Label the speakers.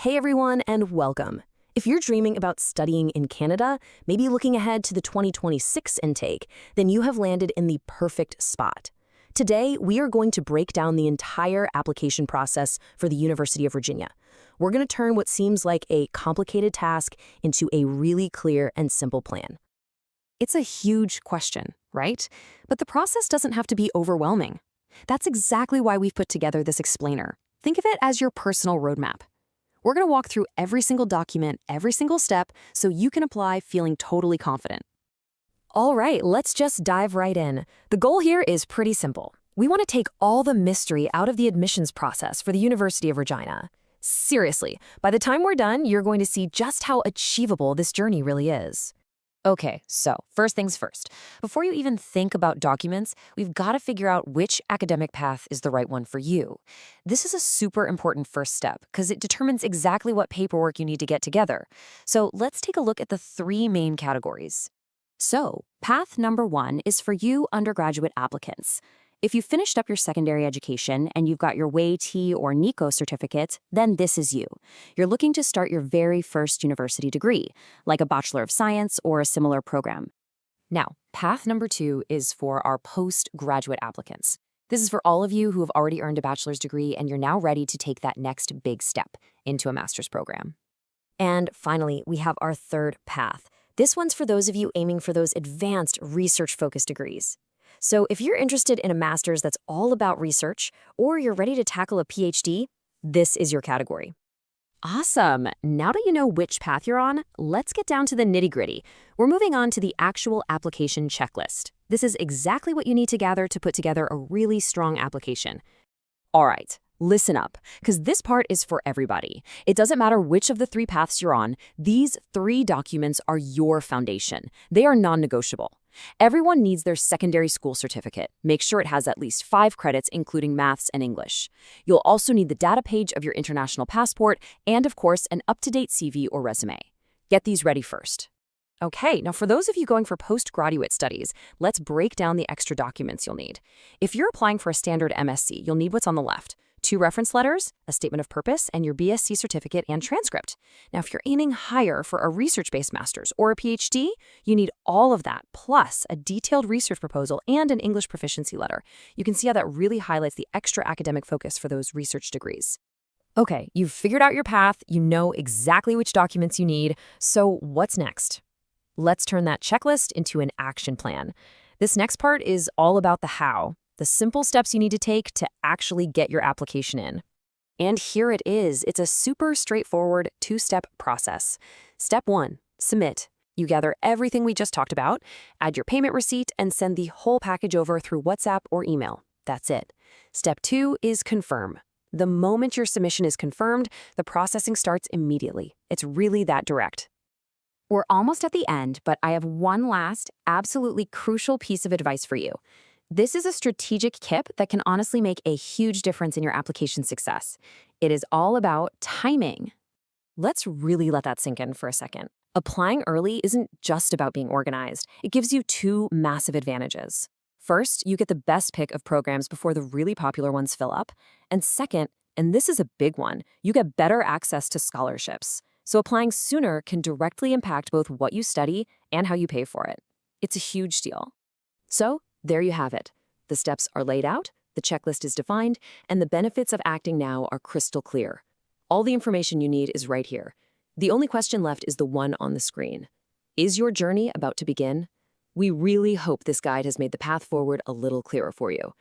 Speaker 1: Hey everyone, and welcome. If you're dreaming about studying in Canada, maybe looking ahead to the 2026 intake, then you have landed in the perfect spot. Today, we are going to break down the entire application process for the University of Virginia. We're going to turn what seems like a complicated task into a really clear and simple plan.
Speaker 2: It's a huge question, right? But the process doesn't have to be overwhelming. That's exactly why we've put together this explainer. Think of it as your personal roadmap. We're going to walk through every single document, every single step, so you can apply feeling totally confident.
Speaker 1: All right, let's just dive right in. The goal here is pretty simple. We want to take all the mystery out of the admissions process for the University of Regina. Seriously, by the time we're done, you're going to see just how achievable this journey really is.
Speaker 2: Okay, so first things first. Before you even think about documents, we've got to figure out which academic path is the right one for you. This is a super important first step because it determines exactly what paperwork you need to get together. So let's take a look at the three main categories. So, path number one is for you undergraduate applicants. If you finished up your secondary education and you've got your WAY-T or NICO certificate, then this is you. You're looking to start your very first university degree, like a Bachelor of Science or a similar program. Now, path number two is for our postgraduate applicants. This is for all of you who have already earned a bachelor's degree and you're now ready to take that next big step into a master's program.
Speaker 1: And finally, we have our third path. This one's for those of you aiming for those advanced research-focused degrees. So if you're interested in a master's that's all about research, or you're ready to tackle a PhD, this is your category.
Speaker 2: Awesome! Now that you know which path you're on, let's get down to the nitty-gritty. We're moving on to the actual application checklist. This is exactly what you need to gather to put together a really strong application. All right, listen up, because this part is for everybody. It doesn't matter which of the three paths you're on, these three documents are your foundation. They are non-negotiable. Everyone needs their secondary school certificate. Make sure it has at least 5 credits, including maths and English. You'll also need the data page of your international passport and, of course, an up-to-date CV or resume. Get these ready first. Okay, now for those of you going for postgraduate studies, let's break down the extra documents you'll need. If you're applying for a standard MSc, you'll need what's on the left: 2 reference letters, a statement of purpose, and your BSc certificate and transcript. Now, if you're aiming higher for a research-based master's or a PhD, you need all of that, plus a detailed research proposal and an English proficiency letter. You can see how that really highlights the extra academic focus for those research degrees. Okay, you've figured out your path, you know exactly which documents you need, so what's next? Let's turn that checklist into an action plan. This next part is all about the how. The simple steps you need to take to actually get your application in. And here it is. It's a super straightforward 2-step process. Step 1, submit. You gather everything we just talked about, add your payment receipt, and send the whole package over through WhatsApp or email. That's it. Step 2 is confirm. The moment your submission is confirmed, the processing starts immediately. It's really that direct. We're almost at the end, but I have one last, absolutely crucial piece of advice for you. This is a strategic tip that can honestly make a huge difference in your application success. It is all about timing. Let's really let that sink in for a second. Applying early isn't just about being organized. It gives you 2 massive advantages. First, you get the best pick of programs before the really popular ones fill up. And second, and this is a big one, you get better access to scholarships. So applying sooner can directly impact both what you study and how you pay for it. It's a huge deal. So, there you have it. The steps are laid out, the checklist is defined, and the benefits of acting now are crystal clear. All the information you need is right here. The only question left is the one on the screen. Is your journey about to begin? We really hope this guide has made the path forward a little clearer for you.